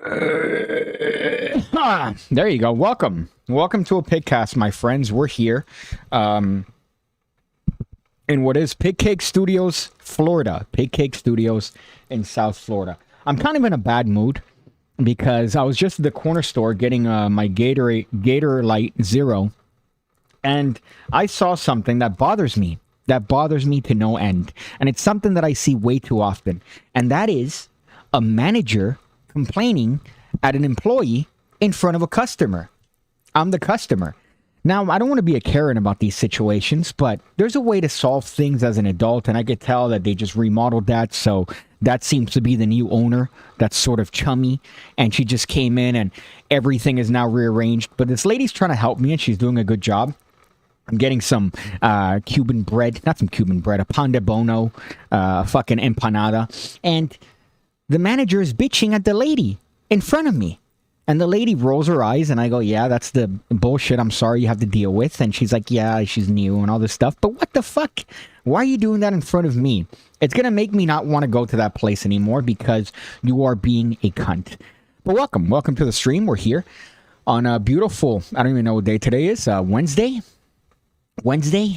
There you go. Welcome to a PigCast, my friends. We're here in what is PigCake Studios, Florida. PigCake Studios in South Florida. I'm kind of in a bad mood because I was just at the corner store getting my Gator Light Zero, and I saw something that bothers me. That bothers me to no end. And it's something that I see way too often. And that is a manager complaining at an employee in front of a customer. I'm the customer. Now, I don't want to be a Karen about these situations, but there's a way to solve things as an adult, and I could tell that they just remodeled that, so that seems to be the new owner that's sort of chummy, and she just came in and everything is now rearranged. But this lady's trying to help me, and she's doing a good job. I'm getting some Cuban bread, not some Cuban bread, a pan de bono, fucking empanada, and the manager is bitching at the lady in front of me. And the lady rolls her eyes, and I go, yeah, that's the bullshit I'm sorry you have to deal with. And she's like, yeah, she's new and all this stuff. But what the fuck? Why are you doing that in front of me? It's going to make me not want to go to that place anymore because you are being a cunt. But welcome. Welcome to the stream. We're here on a beautiful, I don't even know what day today is, Wednesday,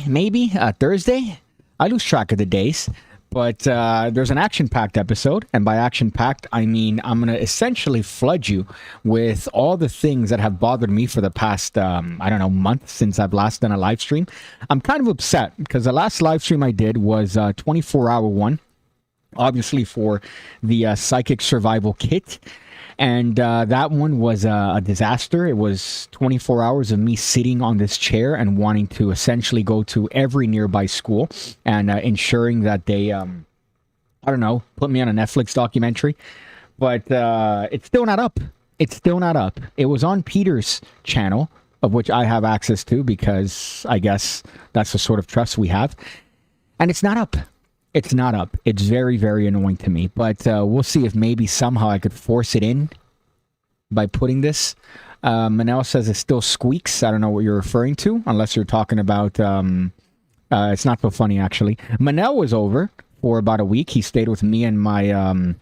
maybe, Thursday. I lose track of the days. But there's an action-packed episode, and by action-packed, I mean I'm going to essentially flood you with all the things that have bothered me for the past, I don't know, month since I've last done a live stream. I'm kind of upset because the last live stream I did was a 24-hour one, obviously for the Psychic Survival Kit. And that one was a disaster. It was 24 hours of me sitting on this chair and wanting to essentially go to every nearby school and ensuring that they, I don't know, put me on a Netflix documentary. But it's still not up. It's still not up. It was on Peter's channel, of which I have access to because I guess that's the sort of trust we have. And it's not up. It's not up. It's very, very annoying to me. But we'll see if maybe somehow I could force it in by putting this. Manel says it still squeaks. I don't know what you're referring to, unless you're talking about... it's not so funny, actually. Manel was over for about a week. He stayed with me and my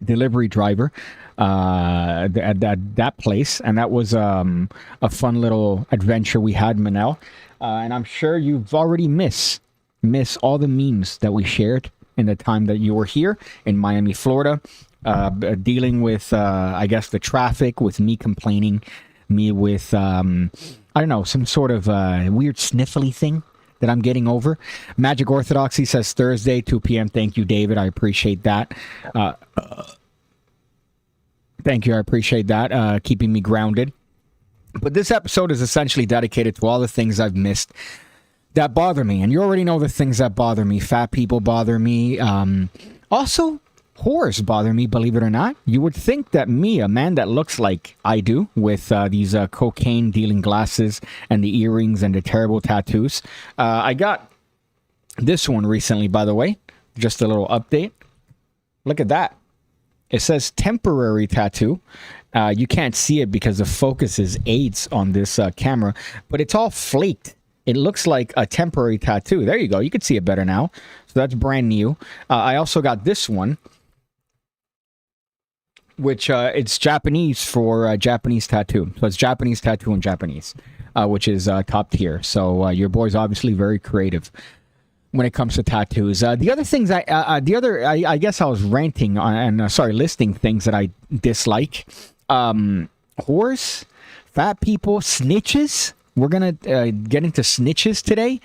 delivery driver at that place. And that was a fun little adventure we had, Manel. And I'm sure you've already miss all the memes that we shared in the time that you were here in Miami, Florida, dealing with, I guess, the traffic, with me complaining, me with, I don't know, some sort of weird sniffly thing that I'm getting over. Magic Orthodoxy says Thursday, 2 p.m. Thank you, David. I appreciate that. Thank you. I appreciate that. Keeping me grounded. But this episode is essentially dedicated to all the things I've missed that bother me. And you already know the things that bother me. Fat people bother me. Also, whores bother me, believe it or not. You would think that me, a man that looks like I do, with these cocaine-dealing glasses and the earrings and the terrible tattoos. I got this one recently, by the way. Just a little update. Look at that. It says temporary tattoo. You can't see it because the focus aids on this camera, but it's all flaked. It looks like a temporary tattoo. There you go. You can see it better now. So that's brand new. I also got this one, which it's Japanese for Japanese tattoo. So it's Japanese tattoo in Japanese, which is top tier. So your boy's obviously very creative when it comes to tattoos. The other things I guess I was ranting on, and listing things that I dislike. Whores, fat people, snitches. We're going to get into snitches today.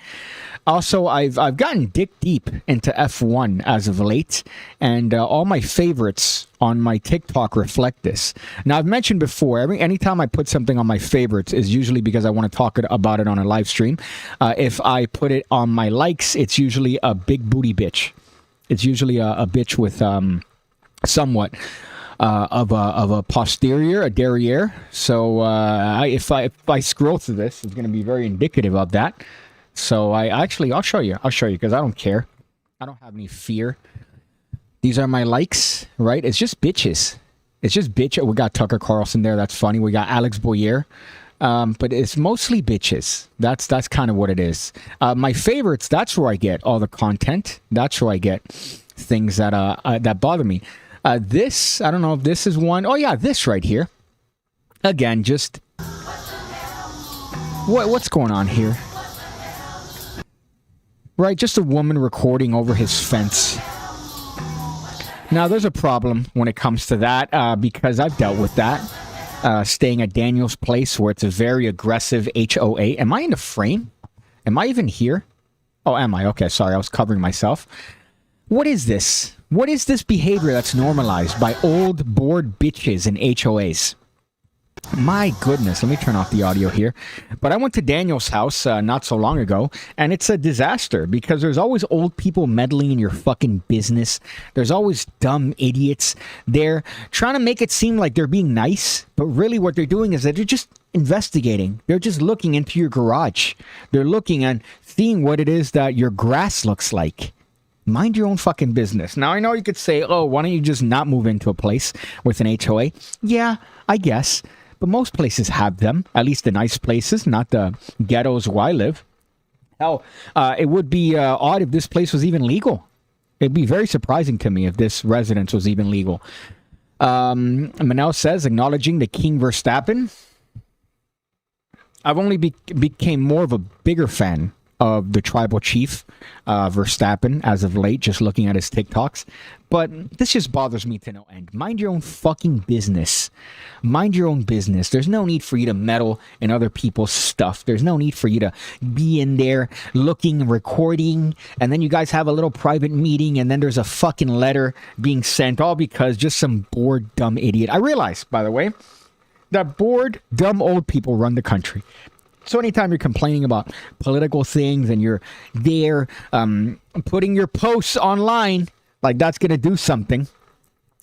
Also, I've gotten dick deep into F1 as of late, and all my favorites on my TikTok reflect this. Now, I've mentioned before, anytime I put something on my favorites is usually because I want to talk about it on a live stream. If I put it on my likes, it's usually a big booty bitch. It's usually a bitch with somewhat... of a posterior, a derriere. So if I scroll through this, it's going to be very indicative of that. So I'll show you because I don't care. I don't have any fear. These are my likes, right? It's just bitches. It's just bitch. We got Tucker Carlson there. That's funny. We got Alex Boyer. But it's mostly bitches. That's kind of what it is. My favorites, that's where I get all the content. That's where I get things that bother me. This, I don't know if this is one. Oh yeah, this right here. Again, just what's going on here? Right, just a woman recording over his fence. Now, there's a problem when it comes to that because I've dealt with that. Staying at Daniel's place where it's a very aggressive HOA. Am I in the frame? Am I even here? Oh, am I? Okay, sorry, I was covering myself. What is this? What is this behavior that's normalized by old bored bitches in HOAs? My goodness, let me turn off the audio here. But I went to Daniel's house not so long ago, and it's a disaster because there's always old people meddling in your fucking business. There's always dumb idiots there trying to make it seem like they're being nice, but really what they're doing is that they're just investigating. They're just looking into your garage. They're looking and seeing what it is that your grass looks like. Mind your own fucking business. Now, I know you could say, oh, why don't you just not move into a place with an HOA? Yeah, I guess. But most places have them, at least the nice places, not the ghettos where I live. Hell, it would be odd if this place was even legal. It'd be very surprising to me if this residence was even legal. Manel says, acknowledging the King Verstappen. I've only became more of a bigger fan of the tribal chief, Verstappen, as of late, just looking at his TikToks. But this just bothers me to no end. Mind your own fucking business. Mind your own business. There's no need for you to meddle in other people's stuff. There's no need for you to be in there looking, recording, and then you guys have a little private meeting, and then there's a fucking letter being sent, all because just some bored, dumb idiot. I realize, by the way, that bored, dumb old people run the country. So anytime you're complaining about political things and you're there putting your posts online, like that's going to do something,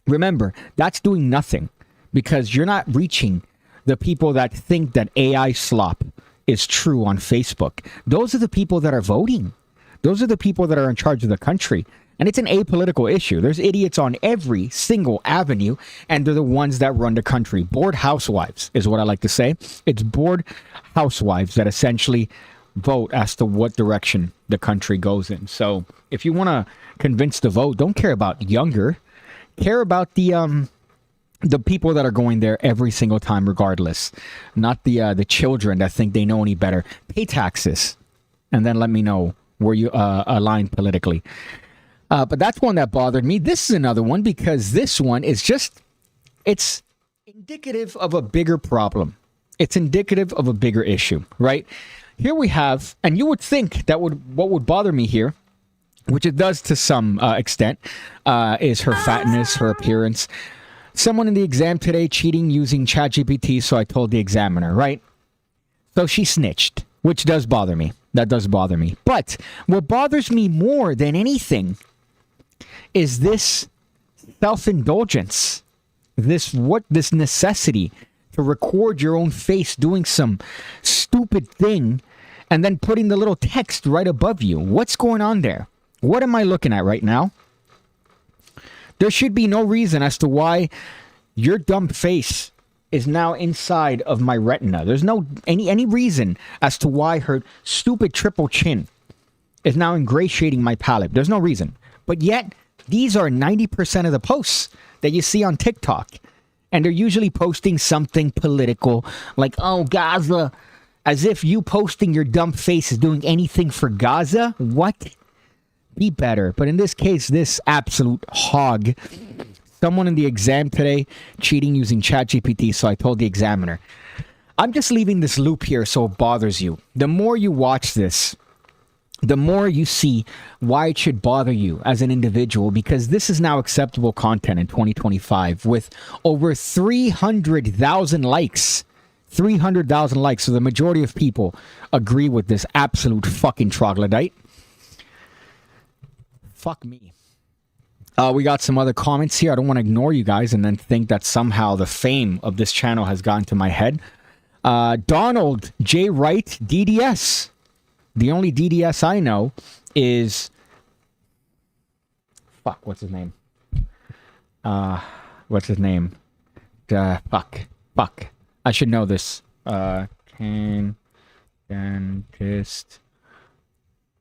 remember, that's doing nothing because you're not reaching the people that think that AI slop is true on Facebook. Those are the people that are voting. Those are the people that are in charge of the country. And it's an apolitical issue. There's idiots on every single avenue, and they're the ones that run the country. Bored housewives is what I like to say. It's bored housewives that essentially vote as to what direction the country goes in. So if you want to convince the vote, don't care about younger. Care about the people that are going there every single time regardless. Not the children that think they know any better. Pay taxes, and then let me know where you align politically. But that's one that bothered me. This is another one because this one is just, it's indicative of a bigger problem. It's indicative of a bigger issue, right? Here we have, and you would think that what would bother me here, which it does to some extent, is her fatness, her appearance. Someone in the exam today cheating using ChatGPT, so I told the examiner, right? So she snitched, which does bother me. That does bother me. But what bothers me more than anything is this self-indulgence, this necessity to record your own face doing some stupid thing and then putting the little text right above you. What's going on there? What am I looking at right now? There should be no reason as to why your dumb face is now inside of my retina. There's no any reason as to why her stupid triple chin is now ingratiating my palate. There's no reason. But yet, these are 90% of the posts that you see on TikTok. And they're usually posting something political, like, oh, Gaza, as if you posting your dumb face is doing anything for Gaza. What? Be better. But in this case, this absolute hog, someone in the exam today cheating using ChatGPT, so I told the examiner. I'm just leaving this loop here so it bothers you. The more you watch this, the more you see why it should bother you as an individual, because this is now acceptable content in 2025 with over 300,000 likes. 300,000 likes. So the majority of people agree with this absolute fucking troglodyte. Fuck me. We got some other comments here. I don't want to ignore you guys and then think that somehow the fame of this channel has gotten to my head. Donald J. Wright, DDS. The only DDS I know is... Fuck, what's his name? What's his name? Fuck. I should know this. Can... Dentist...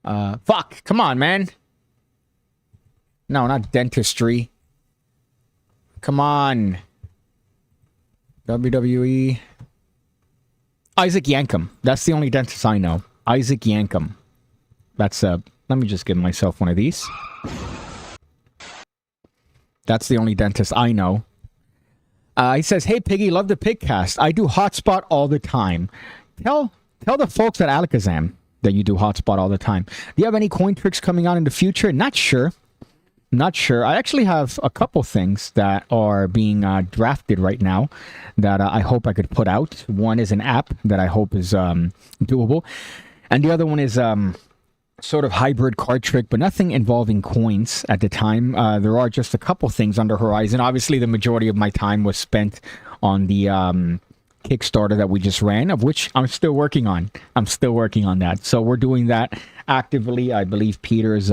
Fuck, come on, man. No, not dentistry. Come on. WWE. Isaac Yankum. That's the only dentist I know. Isaac Yankum. That's let me just give myself one of these. That's the only dentist I know. He says, "Hey Piggy, love the PigCast. I do hotspot all the time. Tell the folks at Alakazam that you do hotspot all the time. Do you have any coin tricks coming out in the future?" Not sure. Not sure. I actually have a couple things that are being drafted right now that I hope I could put out. One is an app that I hope is doable. And the other one is sort of hybrid card trick, but nothing involving coins at the time. There are just a couple things on the horizon. Obviously, the majority of my time was spent on the Kickstarter that we just ran, of which I'm still working on. I'm still working on that. So we're doing that actively. I believe Peter's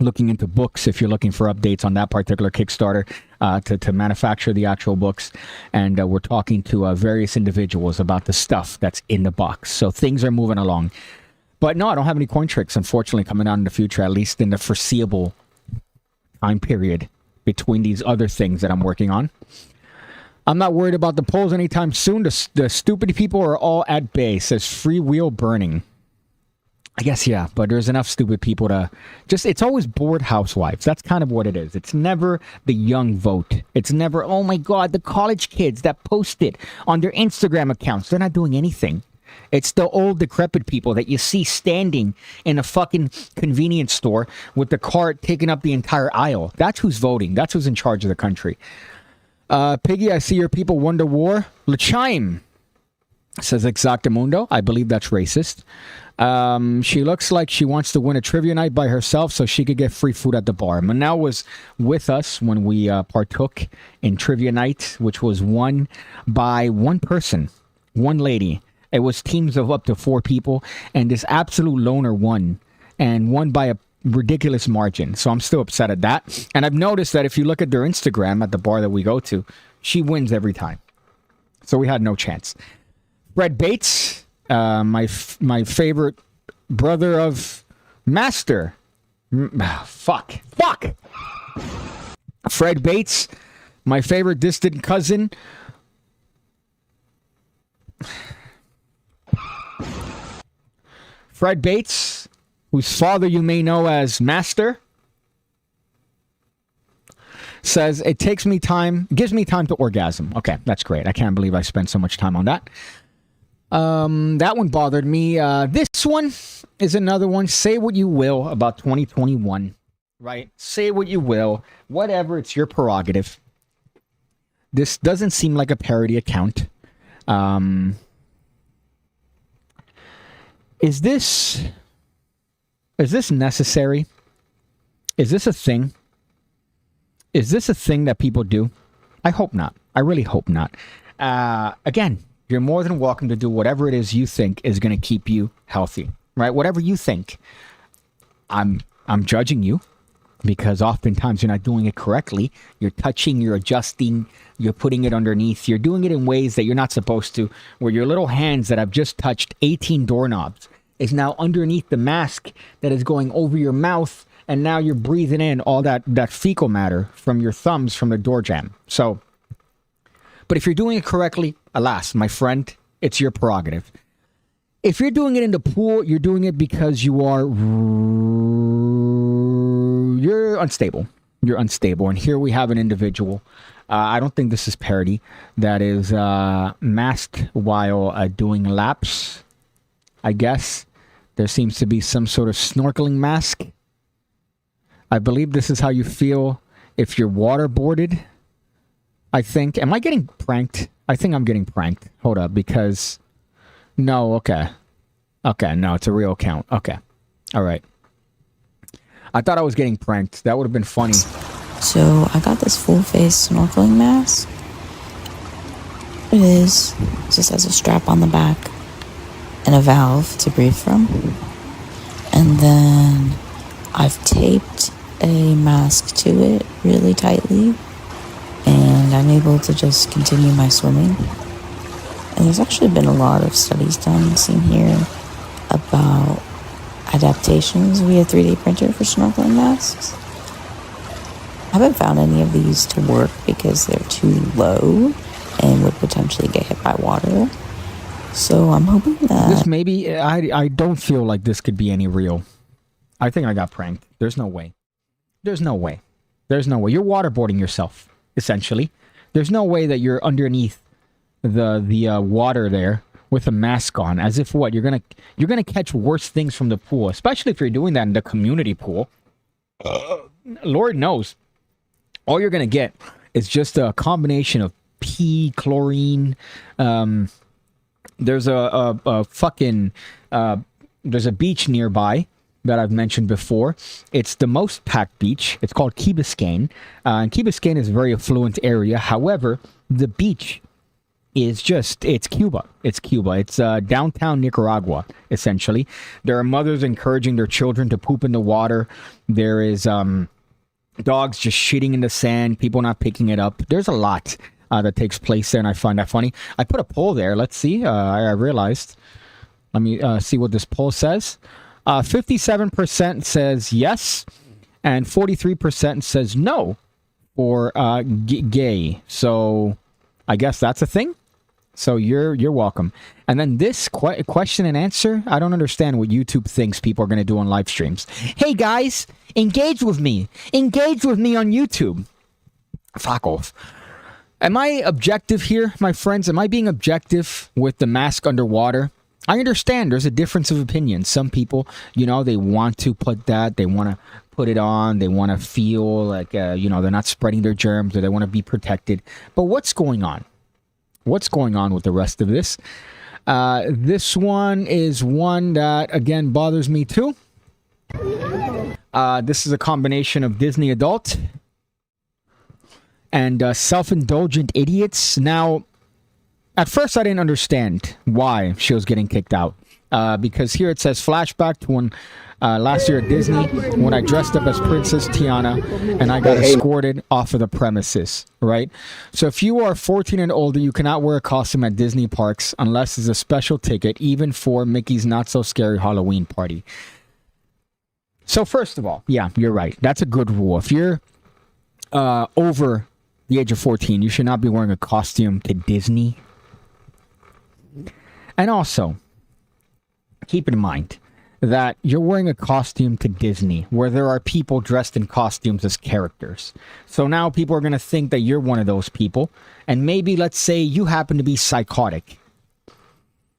looking into books if you're looking for updates on that particular Kickstarter to manufacture the actual books. And we're talking to various individuals about the stuff that's in the box. So things are moving along. But no, I don't have any coin tricks, unfortunately, coming out in the future, at least in the foreseeable time period between these other things that I'm working on. I'm not worried about the polls anytime soon. The stupid people are all at bay, says Free Wheel Burning. I guess, yeah, but there's enough stupid people to just, it's always bored housewives. That's kind of what it is. It's never the young vote. It's never, oh my God, the college kids that post it on their Instagram accounts. They're not doing anything. It's the old decrepit people that you see standing in a fucking convenience store with the cart taking up the entire aisle. That's who's voting. That's who's in charge of the country. Piggy, I see your people wonder war. Lachime, says Exactamundo. I believe that's racist. She looks like she wants to win a trivia night by herself so she could get free food at the bar. Manel was with us when we partook in trivia night, which was won by one person, one lady. It was teams of up to 4 people, and this absolute loner won, and won by a ridiculous margin. So I'm still upset at that. And I've noticed that if you look at their Instagram at the bar that we go to, she wins every time. So we had no chance. Fred Bates, my favorite brother of Master. Fuck. Fred Bates, my favorite distant cousin. Fred Bates, whose father you may know as Master, says, it gives me time to orgasm. Okay, that's great. I can't believe I spent so much time on that. That one bothered me. This one is another one. Say what you will about 2021, right? Say what you will. Whatever, it's your prerogative. This doesn't seem like a parody account. Is this necessary? Is this a thing? Is this a thing that people do? I hope not. I really hope not. Again, you're more than welcome to do whatever it is you think is going to keep you healthy, right? Whatever you think. I'm judging you because oftentimes you're not doing it correctly. You're touching, you're adjusting, you're putting it underneath. You're doing it in ways that you're not supposed to, where your little hands that have just touched 18 doorknobs is now underneath the mask that is going over your mouth, and now you're breathing in all that fecal matter from your thumbs from the door jamb. So, but if you're doing it correctly, alas, my friend, it's your prerogative. If you're doing it in the pool, you're doing it because you're unstable. You're unstable. And here we have an individual, I don't think this is parody, that is masked while doing laps, I guess. There seems to be some sort of snorkeling mask. I believe this is how you feel if you're waterboarded, I think. Am I getting pranked? I think I'm getting pranked. Hold up, because... No, okay. Okay, no, it's a real account. Okay. All right. I thought I was getting pranked. That would have been funny. So I got this full face snorkeling mask. It just has a strap on the back and a valve to breathe from. And then I've taped a mask to it really tightly, and I'm able to just continue my swimming. And there's actually been a lot of studies done, seen here, about adaptations via 3D printer for snorkeling masks. haven't found any of these to work because they're too low and would potentially get hit by water. So I'm hoping that this maybe, I don't feel like this could be any real. I think I got pranked. There's no way. There's no way. There's no way. You're waterboarding yourself, essentially. There's no way that you're underneath the water there with a mask on, as if what? You're gonna catch worse things from the pool, especially if you're doing that in the community pool. Lord knows. All you're gonna get is just a combination of pee, chlorine. There's a fucking there's a beach nearby that I've mentioned before. It's the most packed beach. It's called Key Biscayne. And Key Biscayne is a very affluent area. However, the beach is it's Cuba. It's Cuba. It's downtown Nicaragua, essentially. There are mothers encouraging their children to poop in the water. There is dogs just shitting in the sand, people not picking it up. There's a lot that takes place there, and I find that funny. I put a poll there. Let's see. I realized. Let me see what this poll says. 57% says yes, and 43% says no for gay. So I guess that's a thing. So you're welcome. And then this question and answer, I don't understand what YouTube thinks people are going to do on live streams. Hey guys, engage with me. Engage with me on YouTube. Fuck off. Am I objective here, my friends? Am I being objective with the mask underwater? I understand there's a difference of opinion. Some people, they want to put that. They want to put it on. They want to feel like, they're not spreading their germs, or they want to be protected. But what's going on? What's going on with the rest of this? This one is one that, again, bothers me too. This is a combination of Disney adult and self-indulgent idiots. Now, at first I didn't understand why she was getting kicked out. Because here it says, flashback to when last year at Disney, when I dressed up as Princess Tiana and I got escorted off of the premises, right? So if you are 14 and older, you cannot wear a costume at Disney parks unless it's a special ticket, even for Mickey's Not So Scary Halloween Party. So first of all, yeah, you're right. That's a good rule. If you're over the age of 14, you should not be wearing a costume to Disney. And also, keep in mind that you're wearing a costume to Disney where there are people dressed in costumes as characters. So now people are going to think that you're one of those people. And maybe, let's say, you happen to be psychotic.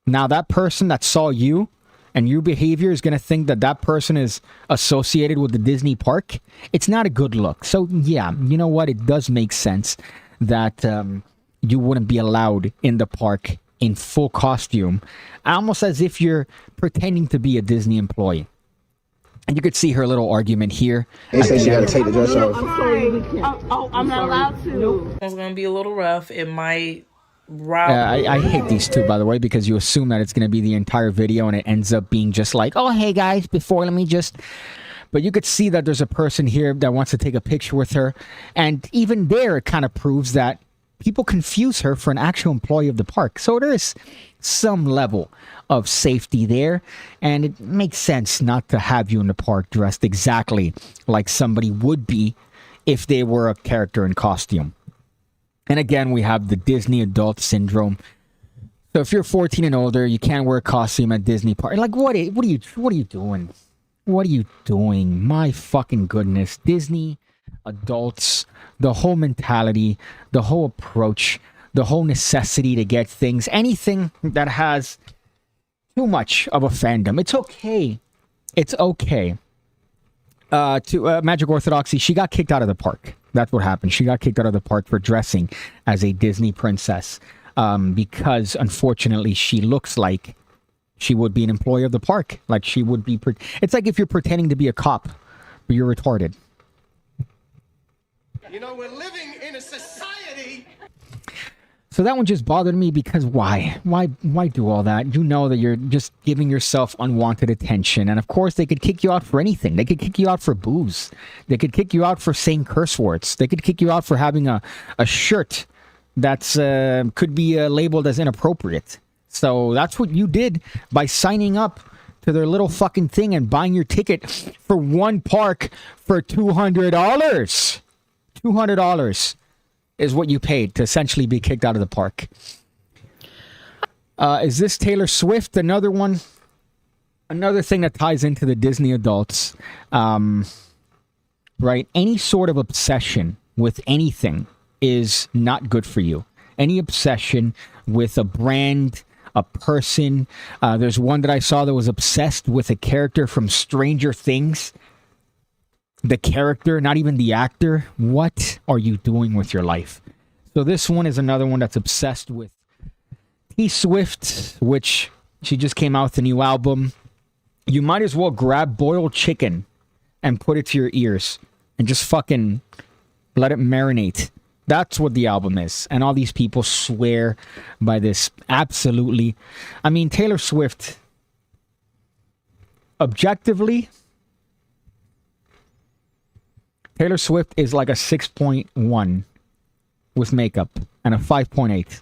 Now that person that saw you and your behavior is going to think that that person is associated with the Disney park. It's not a good look. So yeah, you know what? It does make sense that you wouldn't be allowed in the park in full costume, almost as if you're pretending to be a Disney employee. And you could see her little argument here. They say she got to take the dress off. I'm not allowed to. It's going to be a little rough. It might I hate these two, by the way, because you assume that it's going to be the entire video and it ends up being just like, oh, hey guys, let me just... But you could see that there's a person here that wants to take a picture with her. And even there, it kind of proves that people confuse her for an actual employee of the park. So there is some level of safety there. And it makes sense not to have you in the park dressed exactly like somebody would be if they were a character in costume. And again, we have the Disney adult syndrome. So if you're 14 and older, you can't wear a costume at Disney park. Like, what are you doing? What are you doing? My fucking goodness. Disney adults, the whole mentality, the whole approach, the whole necessity to get things, anything that has too much of a fandom. It's okay. It's okay. To Magic Orthodoxy, she got kicked out of the park. That's what happened. She got kicked out of the park for dressing as a Disney princess because, unfortunately, she looks like she would be an employee of the park. Like she would be... It's like if you're pretending to be a cop, but you're retarded. You know, we're living in a society... So that one just bothered me because why? Why do all that? You know that you're just giving yourself unwanted attention. And of course, they could kick you out for anything. They could kick you out for booze. They could kick you out for saying curse words. They could kick you out for having a shirt that's could be labeled as inappropriate. So that's what you did by signing up to their little fucking thing and buying your ticket for one park for $200. $200 is what you paid to essentially be kicked out of the park. Is this Taylor Swift? Another one? Another thing that ties into the Disney adults, right? Any sort of obsession with anything is not good for you. Any obsession with a brand, a person. There's one that I saw that was obsessed with a character from Stranger Things. The character, not even the actor. What are you doing with your life? So this one is another one that's obsessed with T Swift, which she just came out with a new album. You might as well grab boiled chicken and put it to your ears and just fucking let it marinate. That's what the album is. And all these people swear by this. Absolutely. I mean, Taylor Swift, objectively, Taylor Swift is like a 6.1 with makeup and a 5.8.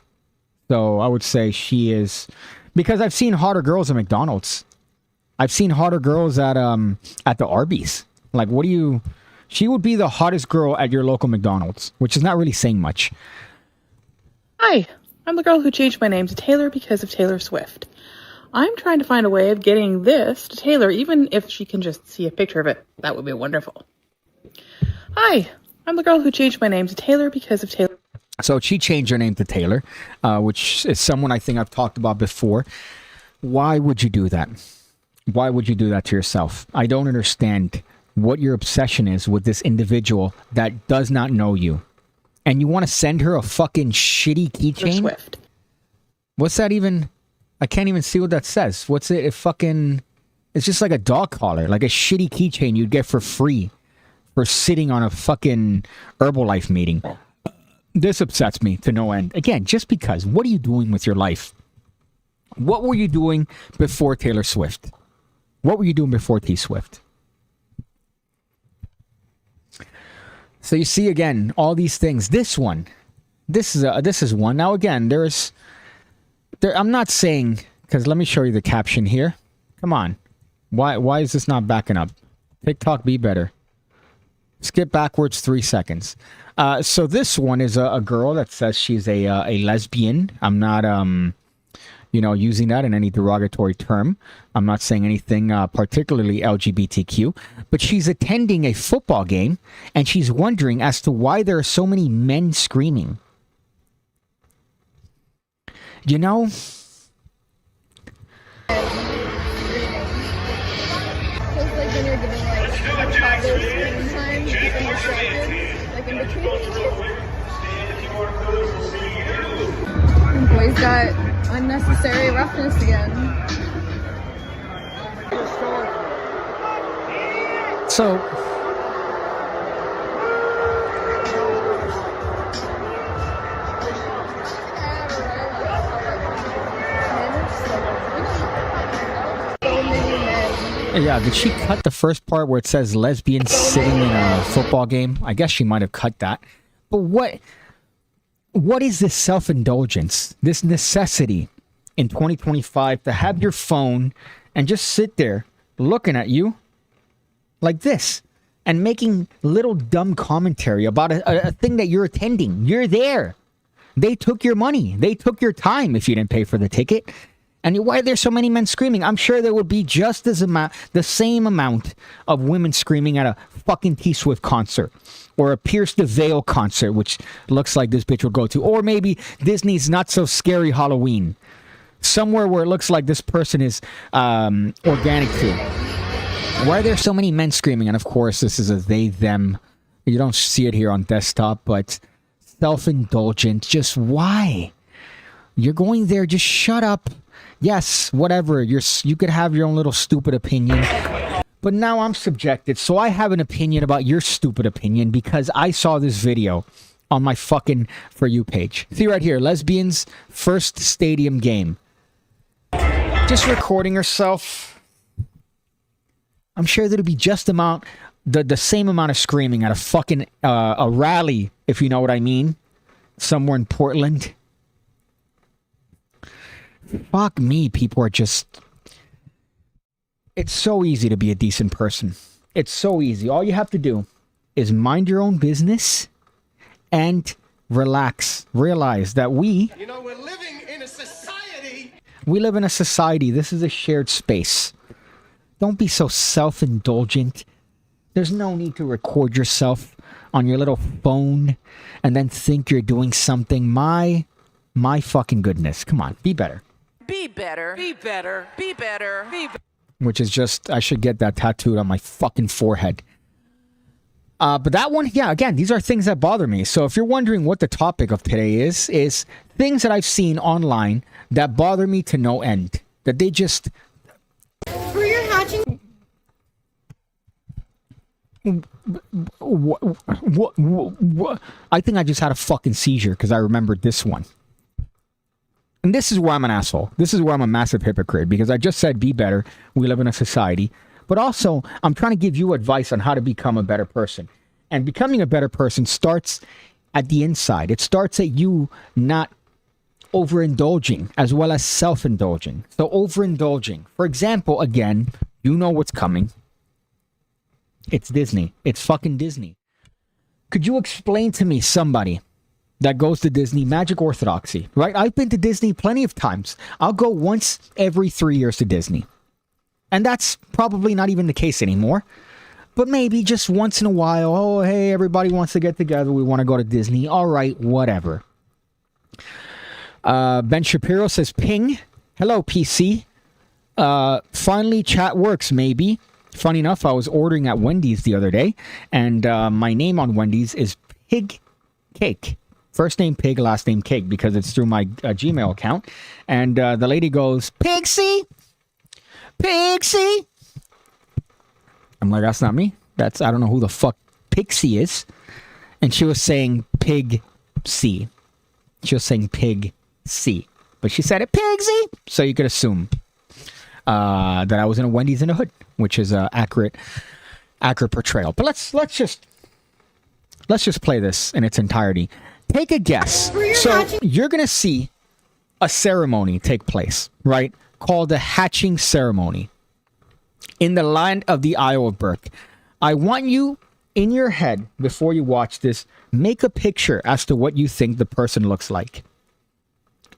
So I would say she is, because I've seen hotter girls at McDonald's. I've seen hotter girls at the Arby's. Like, what do you... She would be the hottest girl at your local McDonald's, which is not really saying much. Hi, I'm the girl who changed my name to Taylor because of Taylor Swift. I'm trying to find a way of getting this to Taylor, even if she can just see a picture of it. That would be wonderful. Hi, I'm the girl who changed my name to Taylor because of Taylor. So she changed her name to Taylor, which is someone I think I've talked about before. Why would you do that? Why would you do that to yourself? I don't understand what your obsession is with this individual that does not know you. And you want to send her a fucking shitty keychain? Swift. What's that even? I can't even see what that says. What's it? It's just like a dog collar, like a shitty keychain you'd get for free for sitting on a fucking Herbalife meeting. This upsets me to no end. Again, just because. What are you doing with your life? What were you doing before Taylor Swift? What were you doing before T Swift? So you see, again, all these things. This is one. Now, again, I'm not saying, because let me show you the caption here. Come on. Why is this not backing up? TikTok, be better. Skip backwards 3 seconds. So this one is a girl that says she's a lesbian. I'm not using that in any derogatory term. I'm not saying anything particularly LGBTQ, but she's attending a football game and she's wondering as to why there are so many men screaming. You know, Like when you're giving like a toddler screen time, you get distracted, like in between. Boys got unnecessary roughness again. so yeah, did she cut the first part where it says lesbian sitting in a football game? I guess she might have cut that. But what is this self-indulgence, this necessity in 2025 to have your phone and just sit there looking at you like this and making little dumb commentary about a thing that you're attending? You're there. They took your money. They took your time if you didn't pay for the ticket. And why are there so many men screaming? I'm sure there would be just the same amount of women screaming at a fucking T Swift concert or a Pierce the Veil concert, which looks like this bitch will go to, or maybe Disney's Not So Scary Halloween, somewhere where it looks like this person is organic to. Why are there so many men screaming? And of course, this is a they them. You don't see it here on desktop, but self-indulgent. Just why? You're going there. Just shut up. Yes, whatever. You could have your own little stupid opinion. But now I'm subjected, so I have an opinion about your stupid opinion because I saw this video on my fucking For You page. See right here, lesbians' first stadium game. Just recording herself. I'm sure there'll be just the same amount of screaming at a fucking a rally, if you know what I mean, somewhere in Portland. Fuck me, people are just... It's so easy to be a decent person. It's so easy. All you have to do is mind your own business and relax. Realize that we we're living in a society. We live in a society. This is a shared space. Don't be so self-indulgent. There's no need to record yourself on your little phone and then think you're doing something. My fucking goodness. Come on, be better. Be better. Be better. Be better. Be better. Which is just, I should get that tattooed on my fucking forehead. But that one, yeah, again, these are things that bother me. So if you're wondering what the topic of today is things that I've seen online that bother me to no end. That they just... For your hatching. What? I think I just had a fucking seizure because I remembered this one. And this is where I'm an asshole. This is where I'm a massive hypocrite because I just said be better. We live in a society. But also, I'm trying to give you advice on how to become a better person. And becoming a better person starts at the inside. It starts at you not overindulging as well as self-indulging. So overindulging. For example, again, you know what's coming. It's Disney. It's fucking Disney. Could you explain to me somebody that goes to Disney, magic orthodoxy, right? I've been to Disney plenty of times. I'll go once every 3 years to Disney. And that's probably not even the case anymore. But maybe just once in a while, oh, hey, everybody wants to get together. We want to go to Disney. All right, whatever. Ben Shapiro says, ping. Hello, PC. Finally, chat works, maybe. Funny enough, I was ordering at Wendy's the other day. And my name on Wendy's is PigCake. First name Pig, last name Cake, because it's through my Gmail account. And the lady goes, Pixie? Pixie? I'm like, that's not me. I don't know who the fuck Pixie is. And she was saying Pig C. She was saying Pig C. But she said it Pigsy. So you could assume that I was in a Wendy's in the hood, which is an accurate portrayal. But let's just play this in its entirety. Take a guess. So you're going to see a ceremony take place, right? Called the hatching ceremony in the land of the Isle of Birth. I want you in your head before you watch this, make a picture as to what you think the person looks like.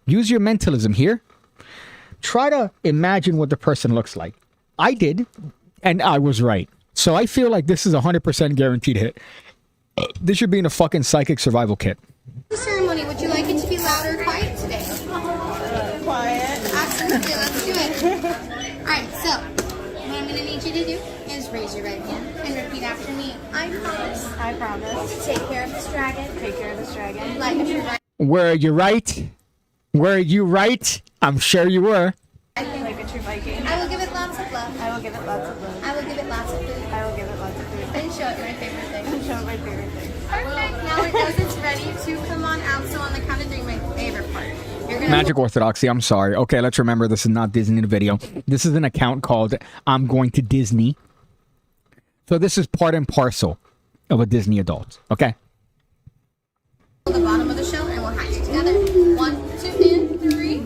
Use your mentalism here. Try to imagine what the person looks like. I did, and I was right. So I feel like this is a 100% guaranteed hit. This should be in a fucking psychic survival kit. The ceremony, would you like it to be loud or quiet today? Quiet. Absolutely, let's do it. Alright, so what I'm going to need you to do is raise your right hand and repeat after me. I promise. I promise. To take care of this dragon. Take care of this dragon. Like if you're right. Were you right? Were you right? I'm sure you were. Like a true Viking. I will give it lots of love. I will give it lots of love. I will give it lots of food. I will give it lots of food. And show it my favorite thing. And show it my favorite thing. Perfect. Now it knows it's ready to come on out. So on the count of three, my favorite part. You're gonna Magic Orthodoxy, I'm sorry. Okay, let's remember this is not Disney in the video. This is an account called I'm Going to Disney. So this is part and parcel of a Disney adult. Okay? the bottom of the shell and we'll hatch it together. 1, 2, and 3.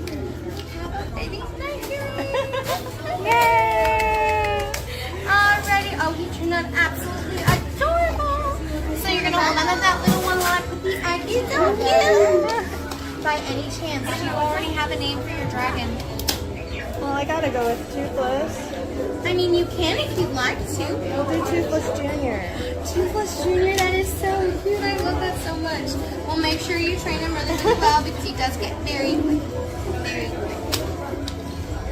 Baby, thank you. Yay! Alrighty. Oh, he turned out absolutely adorable. So you're gonna hold on to that little one while I put the eggies on you. By any chance, do you already have a name for your dragon? Well, I gotta go with Toothless. I mean, you can if you'd like to. We'll do Toothless Junior. Toothless Junior, that is so cute. I love that so much. Well, make sure you train him really well because he does get very quick. Very quick.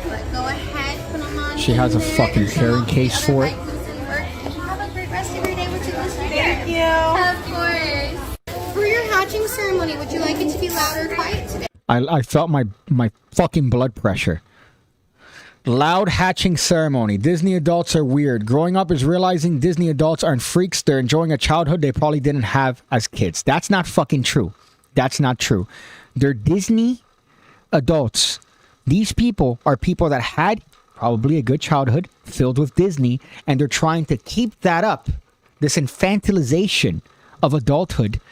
But go ahead, put him on. She has a there, fucking carrying case for it. Have a great rest of your day with Toothless Junior. Thank you. Of course. For your hatching ceremony, would you like it to be loud or quiet today? I felt my fucking blood pressure. Loud hatching ceremony. Disney adults are weird. Growing up is realizing Disney adults aren't freaks. They're enjoying a childhood they probably didn't have as kids. That's not fucking true. That's not true. They're Disney adults. These people are people that had probably a good childhood filled with Disney, and they're trying to keep that up. This infantilization of adulthood,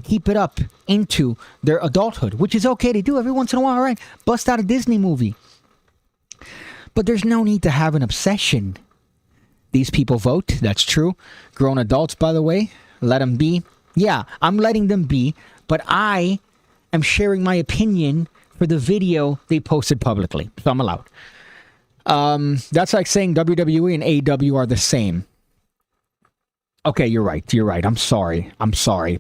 keep it up into their adulthood, which is okay to do every once in a while, right? Bust out a Disney movie. But there's no need to have an obsession. These people vote, that's true. Grown adults, by the way, let them be. Yeah, I'm letting them be, but I am sharing my opinion for the video they posted publicly. So I'm allowed. That's like saying WWE and AEW are the same. Okay, you're right. You're right. I'm sorry.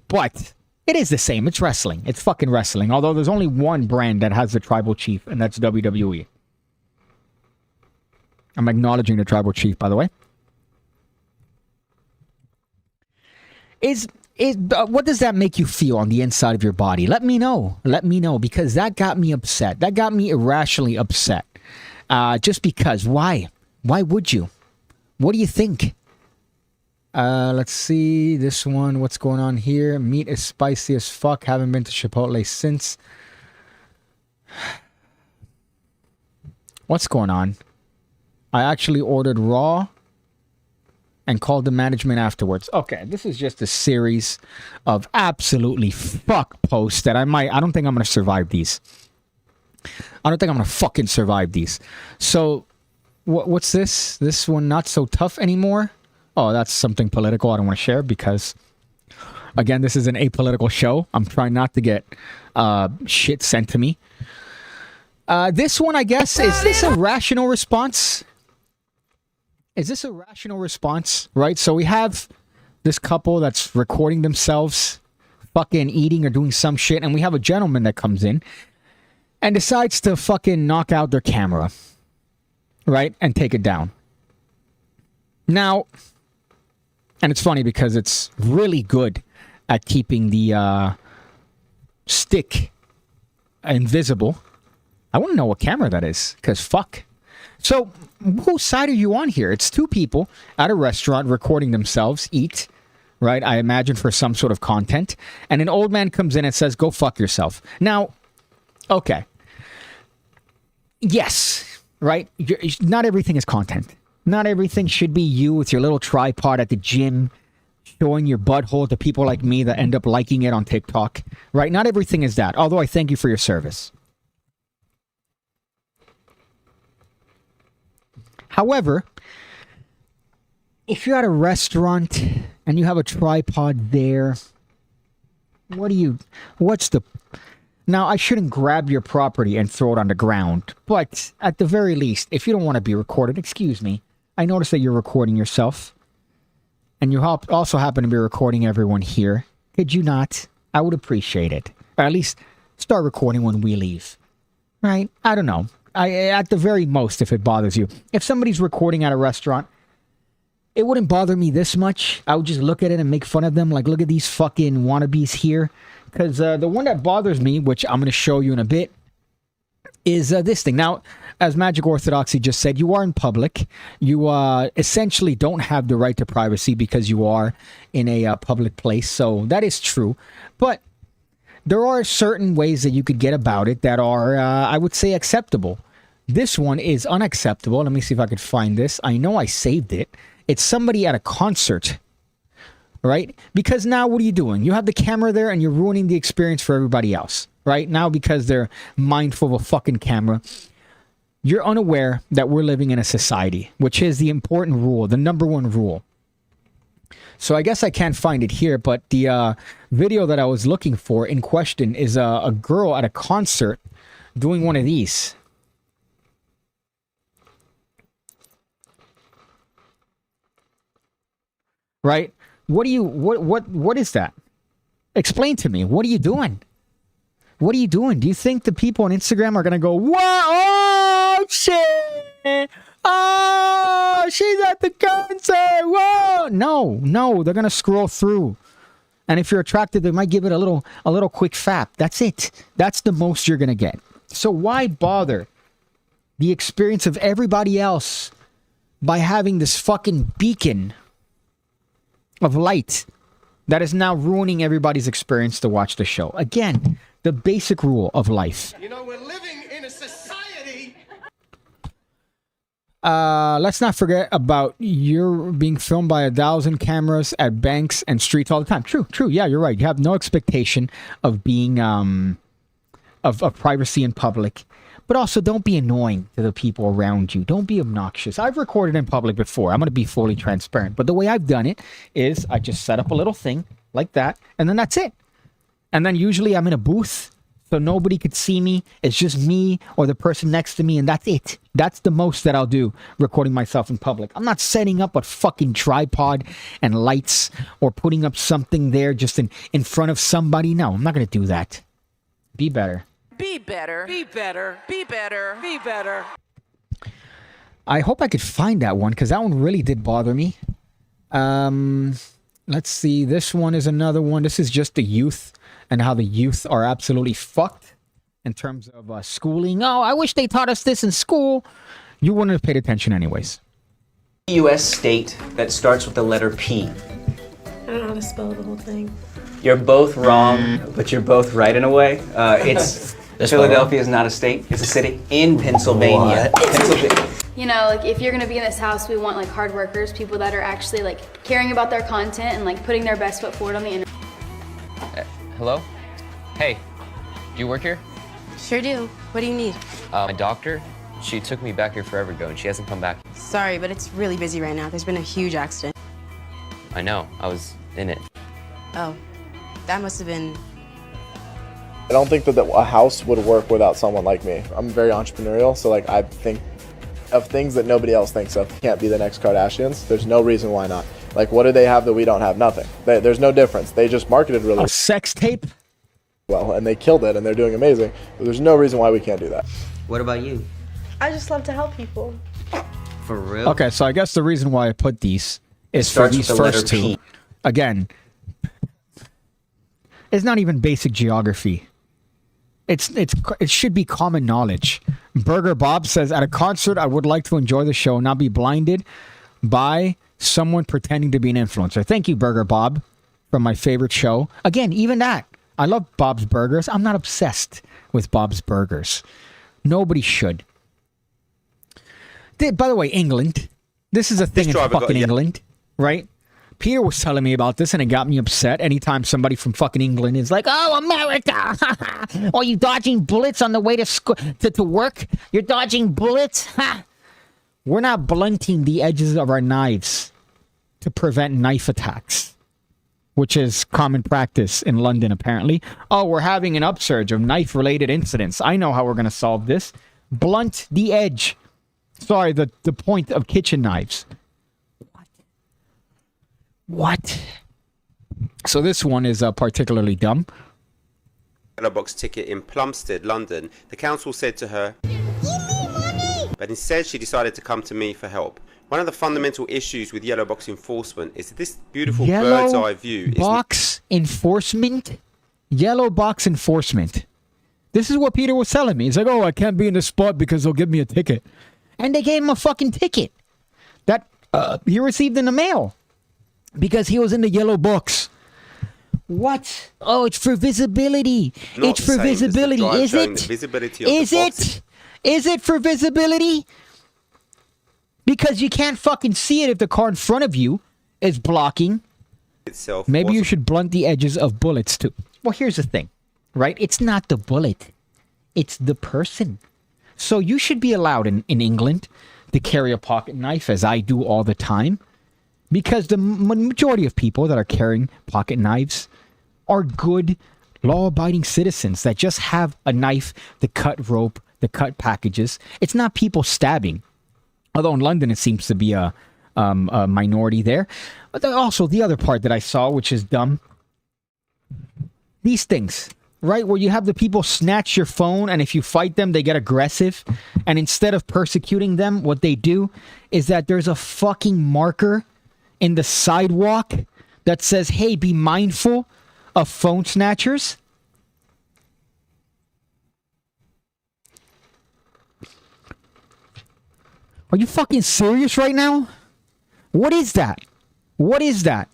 But it is the same. It's wrestling. It's fucking wrestling. Although there's only one brand that has the tribal chief, and that's WWE. I'm acknowledging the tribal chief, by the way. What does that make you feel on the inside of your body? Let me know. Let me know, because that got me upset. That got me irrationally upset. Just because. Why? Why would you? What do you think? Let's see this one. What's going on here? Meat is spicy as fuck. Haven't been to Chipotle since. What's going on? I actually ordered raw and called the management afterwards. Okay, this is just a series of absolutely fuck posts that I don't think I'm going to survive these. I don't think I'm going to fucking survive these. So, what's this? This one not so tough anymore? Oh, that's something political I don't want to share because, again, this is an apolitical show. I'm trying not to get shit sent to me. This one, I guess, is this a rational response? Is this a rational response? Right? So we have this couple that's recording themselves fucking eating or doing some shit, and we have a gentleman that comes in and decides to fucking knock out their camera. Right? And take it down. Now, and it's funny because it's really good at keeping the stick invisible. I want to know what camera that is, because fuck. So, whose side are you on here? It's two people at a restaurant recording themselves eat, right? I imagine for some sort of content. And an old man comes in and says, go fuck yourself. Now, okay. Yes, right? Not everything is content. Not everything should be you with your little tripod at the gym showing your butthole to people like me that end up liking it on TikTok, right? Not everything is that, although I thank you for your service. However, if you're at a restaurant and you have a tripod there, now, I shouldn't grab your property and throw it on the ground, but at the very least, if you don't want to be recorded, excuse me, I noticed that you're recording yourself, and you also happen to be recording everyone here. Could you not? I would appreciate it. Or at least start recording when we leave. Right? I don't know. At the very most, if it bothers you. If somebody's recording at a restaurant, it wouldn't bother me this much. I would just look at it and make fun of them. Like, look at these fucking wannabes here. Because the one that bothers me, which I'm going to show you in a bit, is this thing. Now, as Magic Orthodoxy just said, you are in public. You essentially don't have the right to privacy because you are in a public place. So that is true. But there are certain ways that you could get about it that are, I would say, acceptable. This one is unacceptable. Let me see if I could find this. I know I saved it. It's somebody at a concert. Right? Because now what are you doing? You have the camera there and you're ruining the experience for everybody else. Right? Now because they're mindful of a fucking camera, you're unaware that we're living in a society, which is the important rule, the number one rule. So I guess I can't find it here, but the video that I was looking for in question is a girl at a concert doing one of these. Right? What is that? Explain to me. What are you doing? What are you doing? Do you think the people on Instagram are going to go, whoa, oh, shit. Oh, she's at the concert. Whoa. No, they're going to scroll through. And if you're attracted, they might give it a little quick fap. That's it. That's the most you're going to get. So why bother the experience of everybody else by having this fucking beacon of light that is now ruining everybody's experience to watch the show? Again, the basic rule of life. You know, we're living in a society. Let's not forget about you're being filmed by 1,000 cameras at banks and streets all the time. True. Yeah, you're right. You have no expectation of being of privacy in public. But also, don't be annoying to the people around you. Don't be obnoxious. I've recorded in public before. I'm going to be fully transparent. But the way I've done it is I just set up a little thing, like that, and then that's it. And then usually I'm in a booth, so nobody could see me. It's just me or the person next to me, and that's it. That's the most that I'll do, recording myself in public. I'm not setting up a fucking tripod and lights or putting up something there just in front of somebody. No, I'm not going to do that. Be better. Be better. Be better. Be better. Be better. I hope I could find that one, because that one really did bother me. Let's see. This one is another one. This is just the youth and how the youth are absolutely fucked in terms of schooling. Oh, I wish they taught us this in school. You wouldn't have paid attention anyways. U.S. state that starts with the letter P. I don't know how to spell the whole thing. You're both wrong, but you're both right in a way. It's Philadelphia is not a state; it's a city in Pennsylvania. You know, like if you're gonna be in this house, we want like hard workers, people that are actually like caring about their content and like putting their best foot forward on the internet. Hello? Hey, do you work here? Sure do. What do you need? My doctor, she took me back here forever ago and she hasn't come back. Sorry, but it's really busy right now. There's been a huge accident. I know, I was in it. Oh, that must have been... I don't think that a house would work without someone like me. I'm very entrepreneurial, so like I think of things that nobody else thinks of. Can't be the next Kardashians. There's no reason why not. Like, what do they have that we don't have? Nothing. There's no difference. They just marketed really a sex tape well, and they killed it, and they're doing amazing. But there's no reason why we can't do that. What about you? I just love to help people. For real? Okay, so I guess the reason why I put these is for these first two. Again, it's not even basic geography. It should be common knowledge. Burger Bob says, at a concert, I would like to enjoy the show, not be blinded by someone pretending to be an influencer. Thank you, Burger Bob, from my favorite show. Again, even that. I love Bob's Burgers. I'm not obsessed with Bob's Burgers. Nobody should. By the way, England. This is a thing in fucking England, right? Peter was telling me about this, and it got me upset. Anytime somebody from fucking England is like, "Oh, America! Are you dodging bullets on the way to work? You're dodging bullets? Ha! We're not blunting the edges of our knives to prevent knife attacks, which is common practice in London, apparently. Oh, we're having an upsurge of knife-related incidents. I know how we're going to solve this. Blunt the edge. Sorry, the point of kitchen knives." What? So this one is particularly dumb. Yellow box ticket in Plumstead, London. The council said to her, "Give me money!" But instead she decided to come to me for help. One of the fundamental issues with yellow box enforcement is that this beautiful bird's eye view is... Yellow box enforcement. This is what Peter was telling me. He's like, "Oh, I can't be in this spot because they'll give me a ticket." And they gave him a fucking ticket that he received in the mail because he was in the yellow box. What? Oh, it's for visibility. It's for visibility. Is it? Is it for visibility? Because you can't fucking see it if the car in front of you is blocking. Maybe you should blunt the edges of bullets too. Well, here's the thing, right? It's not the bullet. It's the person. So you should be allowed in England to carry a pocket knife, as I do all the time. Because the majority of people that are carrying pocket knives are good, law-abiding citizens that just have a knife to cut rope, to cut packages. It's not people stabbing. Although in London it seems to be a minority there. But also the other part that I saw, which is dumb. These things, right? Where you have the people snatch your phone, and if you fight them, they get aggressive. And instead of persecuting them, what they do is that there's a fucking marker in the sidewalk that says, "Hey, be mindful of phone snatchers." Are you fucking serious right now? What is that? What is that?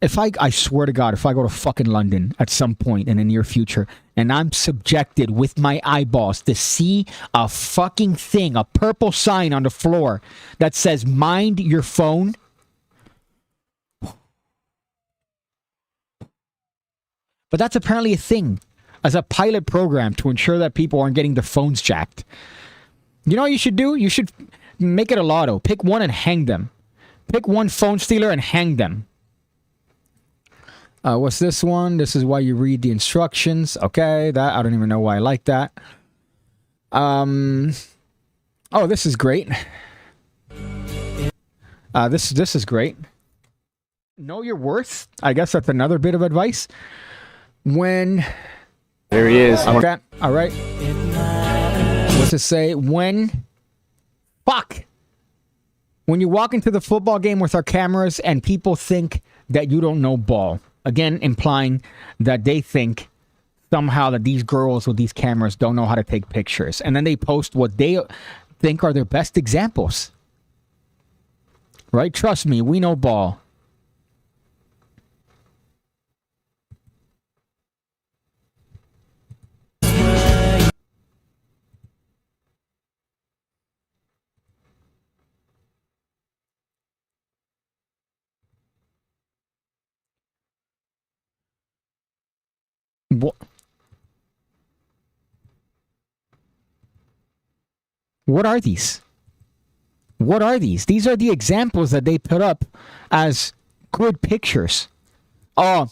If I swear to God, if I go to fucking London at some point in the near future and I'm subjected with my eyeballs to see a fucking thing, a purple sign on the floor that says, "Mind your phone," but that's apparently a thing as a pilot program to ensure that people aren't getting their phones jacked. You know what you should do? You should make it a lotto. Pick one and hang them. Pick one phone stealer and hang them. What's this one? This is why you read the instructions. Okay, that I don't even know why I like that. Oh, this is great. This is great. Know your worth. I guess that's another bit of advice. When There he is. okay, all right. What's it say? When you walk into the football game with our cameras and people think that you don't know ball. Again, implying that they think somehow that these girls with these cameras don't know how to take pictures. And then they post what they think are their best examples. Right? Trust me, we know ball. What are these? What are these? These are the examples that they put up as good pictures. Oh,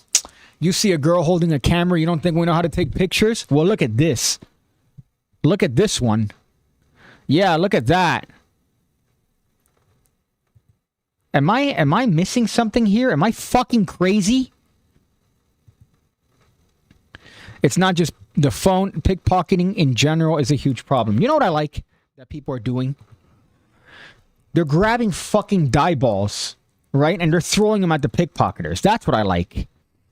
you see a girl holding a camera, you don't think we know how to take pictures? Well, look at this. Look at this one. Yeah, look at that. Am I missing something here? Am I fucking crazy? It's not just the phone. Pickpocketing in general is a huge problem. You know what I like that people are doing? They're grabbing fucking dye balls, right? And they're throwing them at the pickpocketers. That's what I like.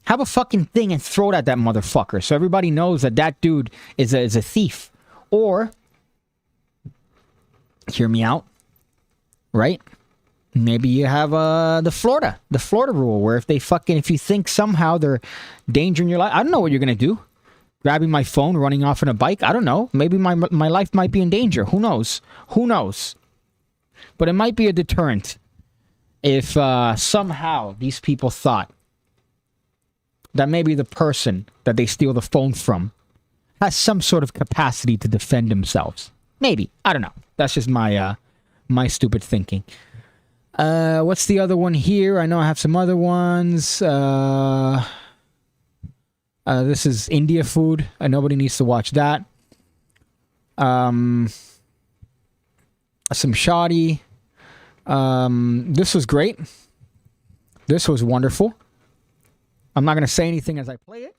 Have a fucking thing and throw it at that motherfucker so everybody knows that that dude is a thief. Or, hear me out, right? Maybe you have the Florida rule where if you think somehow they're endangering your life, I don't know what you're gonna do. Grabbing my phone, running off on a bike, I don't know. Maybe my life might be in danger. Who knows? Who knows? But it might be a deterrent if somehow these people thought that maybe the person that they steal the phone from has some sort of capacity to defend themselves. Maybe. I don't know. That's just my stupid thinking. What's the other one here? I know I have some other ones. This is India food. Nobody needs to watch that. Some shoddy. This was great. This was wonderful. I'm not going to say anything as I play it,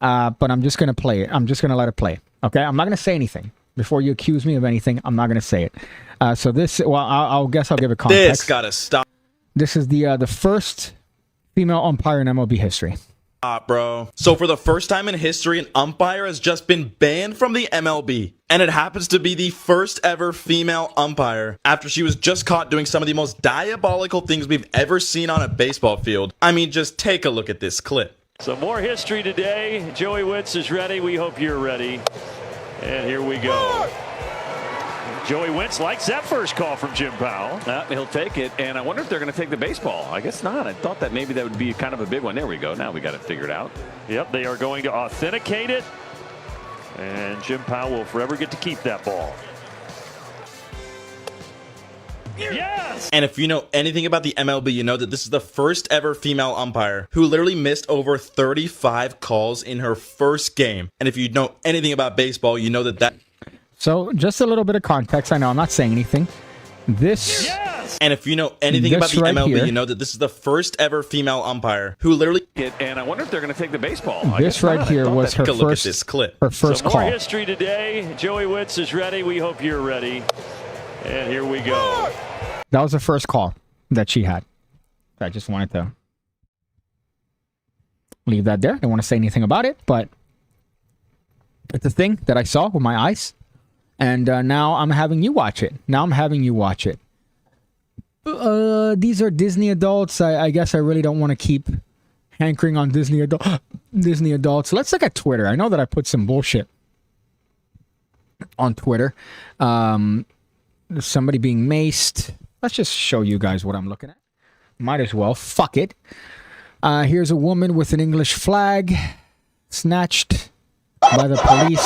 but I'm just going to play it. I'm just going to let it play. Okay? I'm not going to say anything. Before you accuse me of anything, I'm not going to say it. So this, well, I'll guess I'll give it context. This gotta stop. This is the first female umpire in MLB history. Bro. So for the first time in history, an umpire has just been banned from the MLB. And it happens to be the first ever female umpire after she was just caught doing some of the most diabolical things we've ever seen on a baseball field. I mean, just take a look at this clip. Some more history today. Joey Wentz is ready. We hope you're ready. And here we go. Joey Wentz likes that first call from Jim Powell. He'll take it, and I wonder if they're going to take the baseball. I guess not. I thought that maybe that would be kind of a big one. There we go. Now we got it figured out. Yep, they are going to authenticate it, and Jim Powell will forever get to keep that ball. Yes! And if you know anything about the MLB, you know that this is the first ever female umpire who literally missed over 35 calls in her first game. And if you know anything about baseball, you know that So, just a little bit of context. I know I'm not saying anything. This... Yes! And if you know anything about the right MLB, here, you know that this is the first ever female umpire who literally... And I wonder if they're going to take the baseball. This right here was her first, her first Some call. more history today. Joey Wentz is ready. We hope you're ready. And here we go. That was the first call that she had. I just wanted to leave that there. I don't want to say anything about it, but it's a thing that I saw with my eyes. And now I'm having you watch it. These are Disney adults. I guess I really don't want to keep hankering on Disney adults. Let's look at Twitter. I know that I put some bullshit on Twitter. Somebody being maced. Let's just show you guys what I'm looking at. Might as well. Fuck it. Here's a woman with an English flag snatched by the police.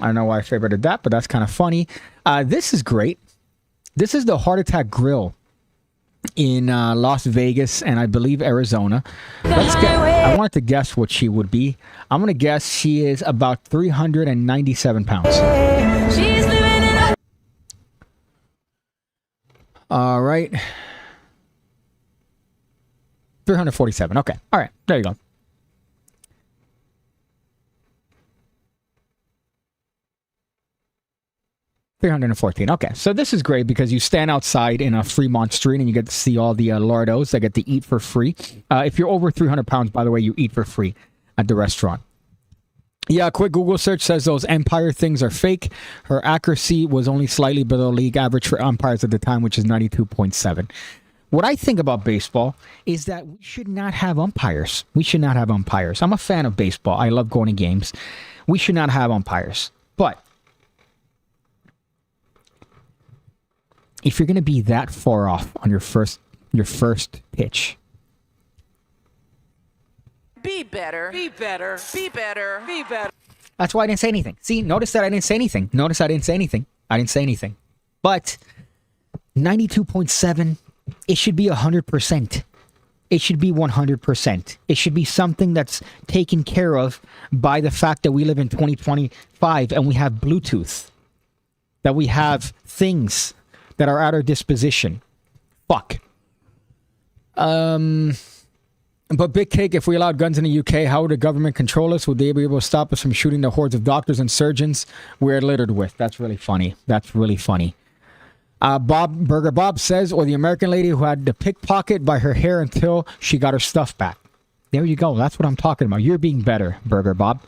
I don't know why I favorited that, but that's kind of funny. This is great. This is the Heart Attack Grill in Las Vegas and I believe Arizona. Let's get. I wanted to guess what she would be. I'm gonna guess she is about 397 pounds. All right. 347. Okay. All right. There you go. $314. Okay, so this is great because you stand outside in a Fremont Street and you get to see all the Lardos that get to eat for free. If you're over 300 pounds, by the way, you eat for free at the restaurant. Yeah, a quick Google search says those umpire things are fake. Her accuracy was only slightly below league average for umpires at the time, which is 92.7. What I think about baseball is that we should not have umpires. We should not have umpires. I'm a fan of baseball. I love going to games. We should not have umpires. But if you're going to be that far off on your first pitch, Be better. Be better. Be better. Be better. that's why I didn't say anything. See, notice that I didn't say anything. Notice I didn't say anything. I didn't say anything. But 92.7, it should be 100%. It should be 100%. It should be something that's taken care of by the fact that we live in 2025 and we have Bluetooth. That we have things that are at our disposition. Fuck. But Big Cake, if we allowed guns in the UK, how would the government control us? Would they be able to stop us from shooting the hordes of doctors and surgeons we're littered with? That's really funny. That's really funny. Burger Bob says, or the American lady who had to pickpocket by her hair until she got her stuff back. There you go. That's what I'm talking about. You're being better, Burger Bob.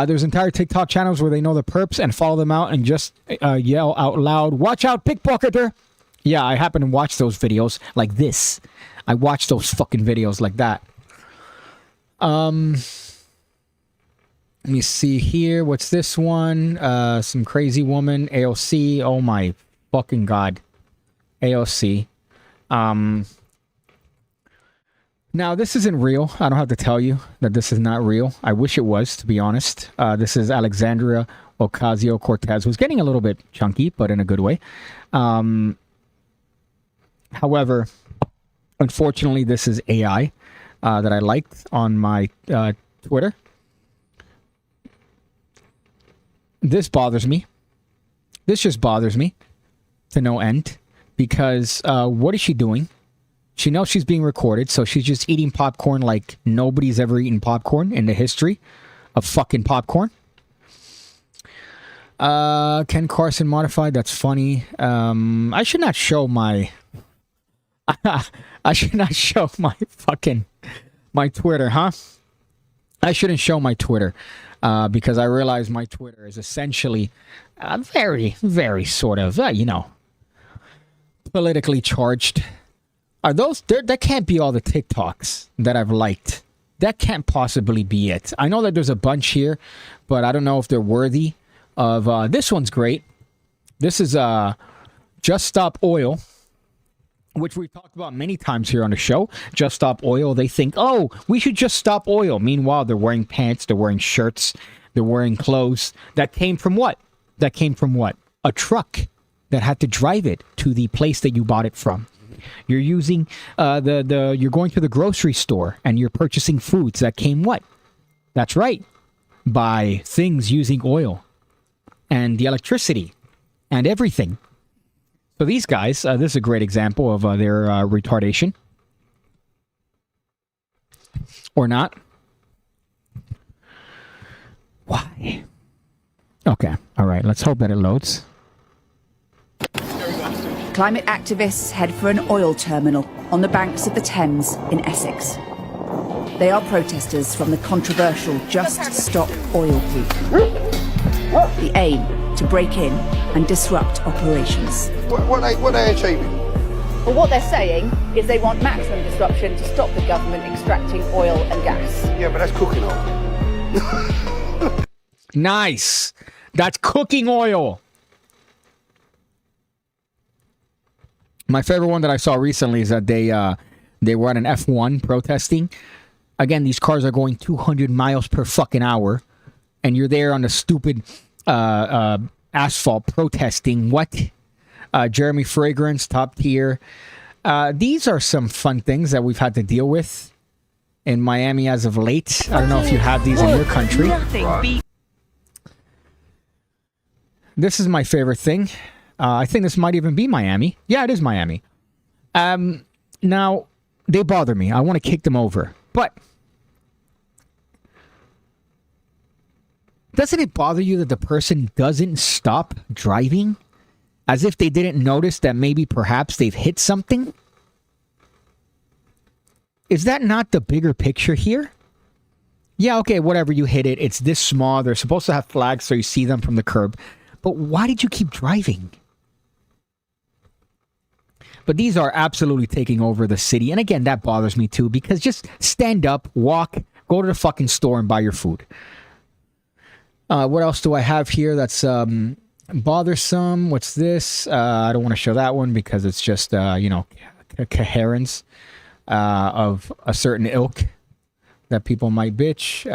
There's entire TikTok channels where they know the perps and follow them out and just yell out loud, "Watch out, pickpocketer!" Yeah, I happen to watch those videos like this. I watch those fucking videos like that. Let me see here. What's this one? Some crazy woman, AOC. Oh my fucking god. AOC. Now, this isn't real. I don't have to tell you that this is not real. I wish it was, to be honest. This is Alexandria Ocasio-Cortez, who's getting a little bit chunky, but in a good way. However, unfortunately, this is AI that I liked on my Twitter. This bothers me. This just bothers me to no end. Because what is she doing? She knows she's being recorded, so she's just eating popcorn like nobody's ever eaten popcorn in the history of fucking popcorn. Ken Carson modified. That's funny. I should not show my... I should not show my Twitter, huh? I shouldn't show my Twitter because I realize my Twitter is essentially very, very sort of, politically charged. Are those... That can't be all the TikToks that I've liked. That can't possibly be it. I know that there's a bunch here, but I don't know if they're worthy of... this one's great. This is Just Stop Oil, which we've talked about many times here on the show. Just Stop Oil. They think, oh, we should just stop oil. Meanwhile, they're wearing pants, they're wearing shirts, they're wearing clothes. That came from what? That came from what? A truck that had to drive it to the place that you bought it from. You're using you're going to the grocery store and you're purchasing foods that came what? That's right. By things using oil and the electricity and everything. So these guys, this is a great example of their retardation. Or not. Why? Okay. All right. Let's hope that it loads. Climate activists head for an oil terminal on the banks of the Thames in Essex. They are protesters from the controversial Just Stop Oil group. The aim, to break in and disrupt operations. What are they achieving? Well, what they're saying is they want maximum disruption to stop the government extracting oil and gas. Yeah, but that's cooking oil. Nice. That's cooking oil. My favorite one that I saw recently is that they were at an F1 protesting. Again, these cars are going 200 miles per fucking hour, and you're there on the stupid asphalt protesting. What? Jeremy Fragrance, top tier. These are some fun things that we've had to deal with in Miami as of late. I don't know if you have these in your country. This is my favorite thing. I think this might even be Miami. Yeah, it is Miami. Now, they bother me. I want to kick them over. But doesn't it bother you that the person doesn't stop driving? As if they didn't notice that maybe perhaps they've hit something? Is that not the bigger picture here? Yeah, okay, whatever, you hit it. It's this small. They're supposed to have flags so you see them from the curb. But why did you keep driving? But these are absolutely taking over the city. And again, that bothers me too, because just stand up, walk, go to the fucking store and buy your food. What else do I have here that's bothersome? What's this? I don't want to show that one because it's just, coherence of a certain ilk that people might bitch.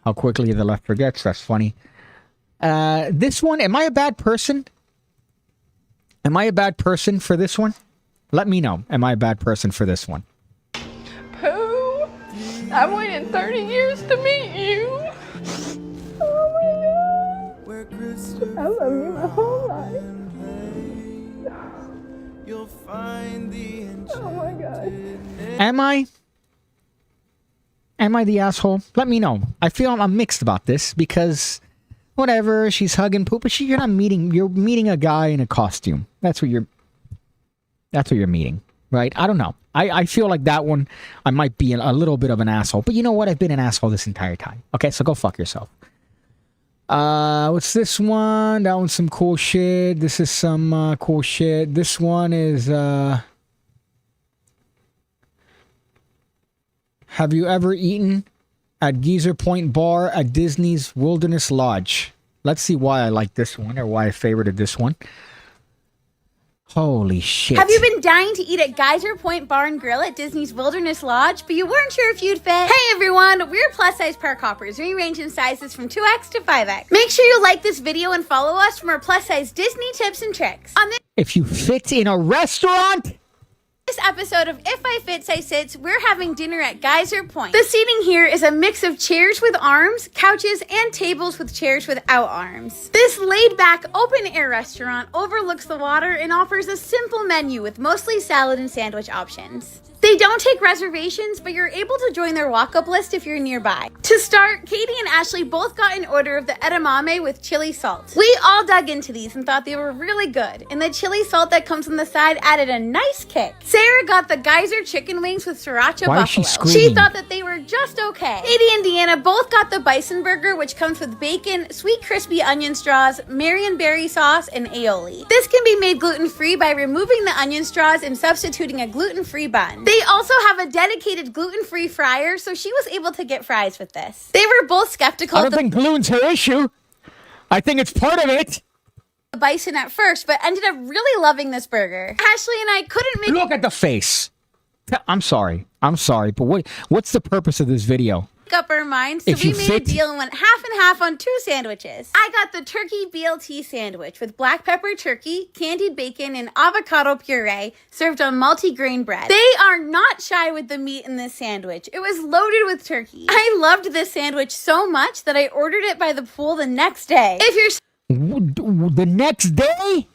How quickly the left forgets. That's funny. This one, am I a bad person? Am I a bad person for this one? Let me know. Am I a bad person for this one? Pooh, I've waited 30 years to meet you. Oh my God. I love you my whole life. Oh my God. Am I the asshole? Let me know. I feel I'm mixed about this because whatever, she's hugging Pooh, but you're meeting a guy in a costume. That's what you're meeting, right? I don't know. I feel like that one, I might be a little bit of an asshole, but you know what? I've been an asshole this entire time. Okay, so go fuck yourself. What's this one? That one's some cool shit. This is some cool shit. This one is, have you ever eaten at Geezer Point Bar at Disney's Wilderness Lodge? Let's see why I like this one or why I favorited this one. Holy shit. Have you been dying to eat at Geyser Point Bar and Grill at Disney's Wilderness Lodge, but you weren't sure if you'd fit? Hey everyone, we're plus-size park hoppers. We range in sizes from 2X to 5X. Make sure you like this video and follow us for more plus-size Disney tips and tricks. On If you fit in a restaurant... this episode of If I Fits, I Sits, we're having dinner at Geyser Point. The seating here is a mix of chairs with arms, couches, and tables with chairs without arms. This laid-back, open-air restaurant overlooks the water and offers a simple menu with mostly salad and sandwich options. They don't take reservations, but you're able to join their walk-up list if you're nearby. To start, Katie and Ashley both got an order of the edamame with chili salt. We all dug into these and thought they were really good, and the chili salt that comes on the side added a nice kick. Sarah got the Geyser chicken wings with sriracha Why buffalo. is she screaming? She thought that they were just okay. Katie and Deanna both got the bison burger, which comes with bacon, sweet crispy onion straws, Marionberry sauce, and aioli. This can be made gluten-free by removing the onion straws and substituting a gluten-free bun. They also have a dedicated gluten-free fryer, so she was able to get fries with this. They were both skeptical. I don't think gluten's her issue. I think it's part of it. The bison at first, but ended up really loving this burger. Ashley and I couldn't make... Look at the face. I'm sorry, but what's the purpose of this video? Up our minds, so we made a deal and went half and half on 2 sandwiches. I got the turkey BLT sandwich with black pepper turkey, candied bacon, and avocado puree served on multi-grain bread. They are not shy with the meat in this sandwich. It was loaded with turkey. I loved this sandwich so much that I ordered it by the pool the next day. If you're the next day?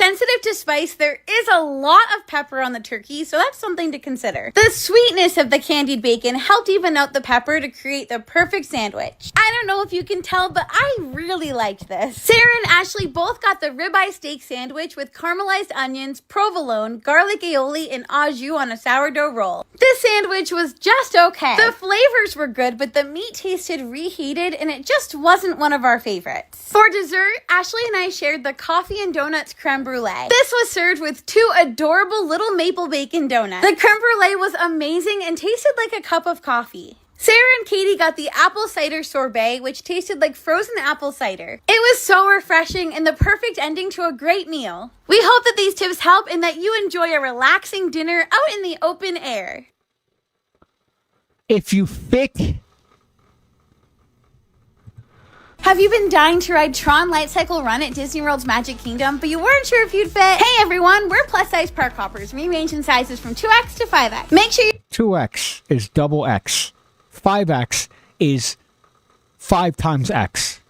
sensitive to spice, there is a lot of pepper on the turkey, so that's something to consider. The sweetness of the candied bacon helped even out the pepper to create the perfect sandwich. I don't know if you can tell, but I really liked this. Sarah and Ashley both got the ribeye steak sandwich with caramelized onions, provolone, garlic aioli, and au jus on a sourdough roll. This sandwich was just okay. The flavors were good, but the meat tasted reheated, and it just wasn't one of our favorites. For dessert, Ashley and I shared the coffee and donuts creme brulee. This was served with 2 adorable little maple bacon donuts. The creme brulee was amazing and tasted like a cup of coffee. Sarah and Katie got the apple cider sorbet, which tasted like frozen apple cider. It was so refreshing and the perfect ending to a great meal. We hope that these tips help and that you enjoy a relaxing dinner out in the open air. If you fit... Have you been dying to ride Tron Light Cycle Run at Disney World's Magic Kingdom, but you weren't sure if you'd fit? Hey everyone, we're plus size park hoppers. We range in sizes from 2X to 5X. Make sure you 2X is double X. 5X is 5 times X.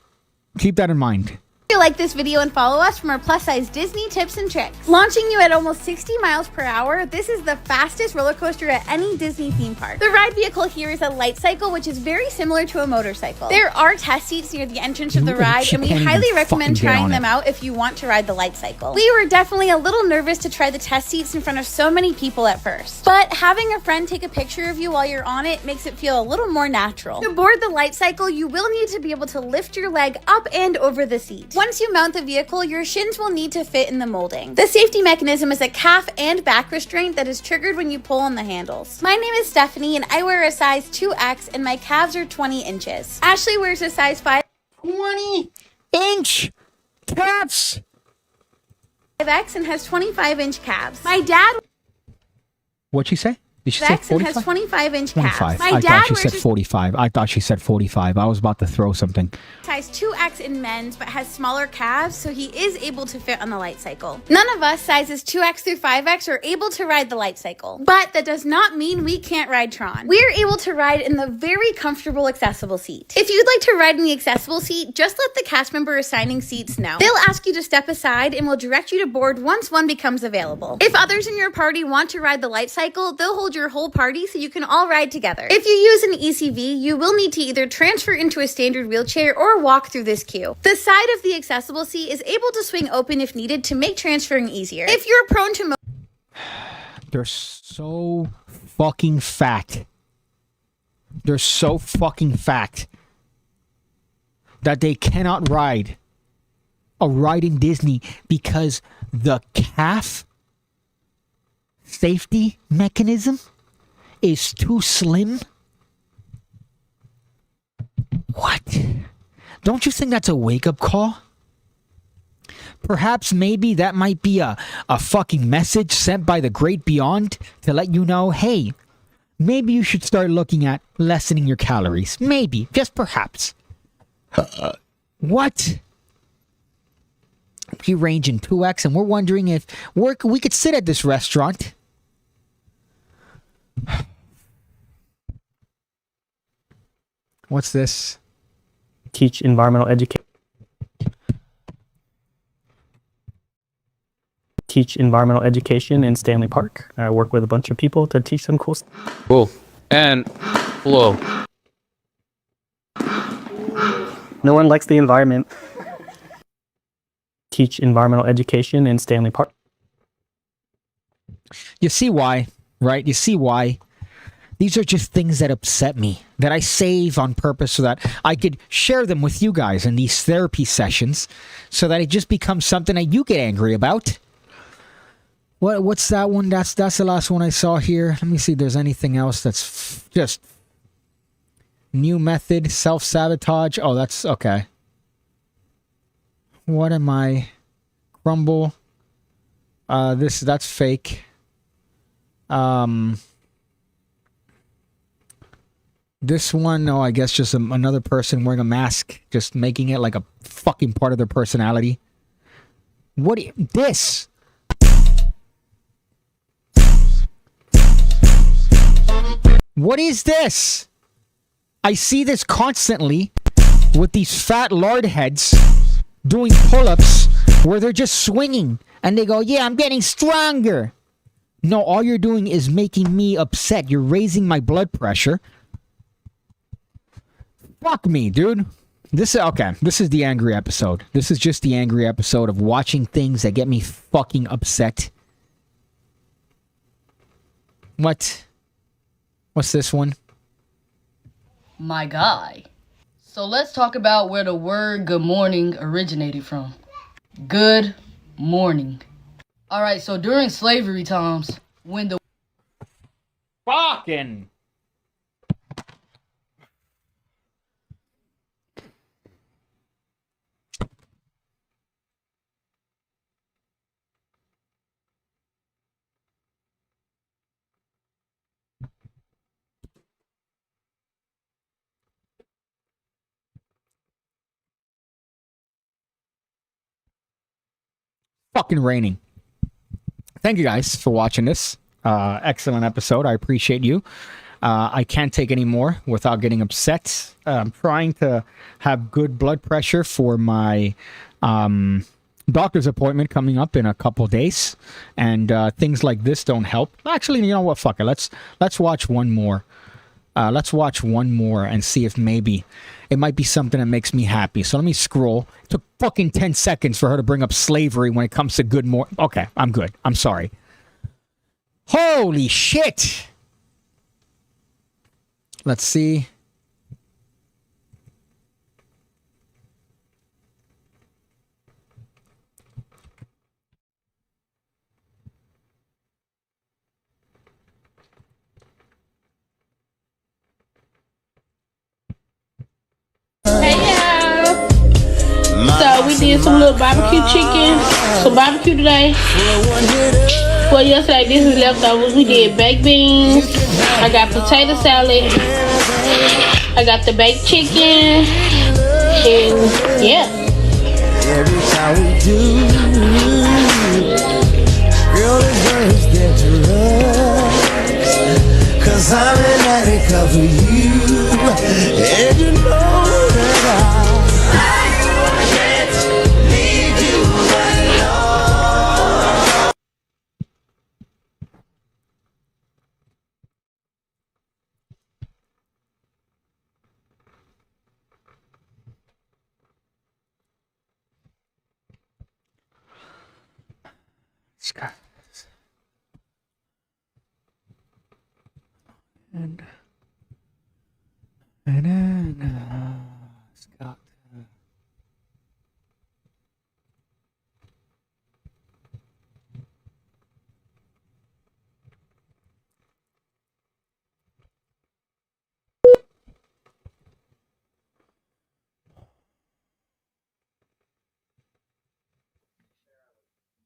Keep that in mind. like this video and follow us from our plus size Disney tips and tricks. Launching you at almost 60 miles per hour, this is the fastest roller coaster at any Disney theme park. The ride vehicle here is a light cycle, which is very similar to a motorcycle. There are test seats near the entrance of the ride, and we highly recommend trying them out if you want to ride the light cycle. We were definitely a little nervous to try the test seats in front of so many people at first, but having a friend take a picture of you while you're on it makes it feel a little more natural. To board the light cycle, you will need to be able to lift your leg up and over the seat. Once you mount the vehicle, your shins will need to fit in the molding. The safety mechanism is a calf and back restraint that is triggered when you pull on the handles. My name is Stephanie and I wear a size 2X and my calves are 20 inches. Ashley wears a size 5. 20-inch calves! 5X and has 25-inch calves. My dad What'd she say? Did she say 45? has 25-inch 25. calves. I thought she said 45. I thought she said 45. I was about to throw something. Size 2X in men's, but has smaller calves, so he is able to fit on the light cycle. None of us sizes 2X through 5X are able to ride the light cycle, but that does not mean we can't ride Tron. We're able to ride in the very comfortable accessible seat. If you'd like to ride in the accessible seat, just let the cast member assigning seats know. They'll ask you to step aside and will direct you to board once one becomes available. If others in your party want to ride the light cycle, they'll hold your whole party so you can all ride together. If you use an ECV, you will need to either transfer into a standard wheelchair or walk through this queue. The side of the accessible seat is able to swing open if needed to make transferring easier. If you're prone to They're so fucking fat. They're so fucking fat that they cannot ride a ride in Disney because the calf safety mechanism is too slim? What? Don't you think that's a wake-up call? Perhaps maybe that might be a fucking message sent by the great beyond to let you know, hey, maybe you should start looking at lessening your calories. Maybe, just perhaps. What? We range in 2X and we're wondering if we could sit at this restaurant. What's this? Teach environmental education. Teach environmental education in Stanley Park. I work with a bunch of people to teach them cool stuff. Cool. And hello. No one likes the environment. Teach environmental education in Stanley Park. You see why, right? You see why? These are just things that upset me, that I save on purpose so that I could share them with you guys in these therapy sessions so that it just becomes something that you get angry about. What's that one? That's the last one I saw here. Let me see if there's anything else that's just new method, self-sabotage. Oh, that's okay. What am I? Crumble. That's fake. This one, no, I guess just another person wearing a mask, just making it like a fucking part of their personality. This? What is this? I see this constantly with these fat lard heads doing pull-ups where they're just swinging and they go, yeah, I'm getting stronger. No, all you're doing is making me upset. You're raising my blood pressure. Fuck me, dude. This is the angry episode. This is just the angry episode of watching things that get me fucking upset. What's this one? My guy. So let's talk about where the word good morning originated from. Good morning. Alright, so during slavery times, when the fucking fucking raining. Thank you guys for watching this. Excellent episode. I appreciate you. I can't take any more without getting upset. I'm trying to have good blood pressure for my doctor's appointment coming up in a couple days, and things like this don't help. Actually, you know what? Fuck it. Let's watch one more. Let's watch one more and see if maybe it might be something that makes me happy. So let me scroll. It took fucking 10 seconds for her to bring up slavery when it comes to good more. Okay, I'm good. I'm sorry. Holy shit. Let's see. Hey y'all! So we did some little barbecue chicken, some barbecue today. Well, yesterday this was leftovers. We did baked beans. I got potato salad. I got the baked chicken, and yeah. Every time we do, girl, the girls get to rush, 'cause I'm an addict of you, and you know that I can't leave you alone. Scott. And then Scott.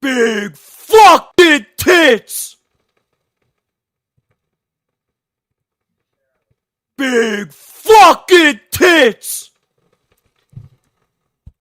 Big fucking tits! Big fucking tits!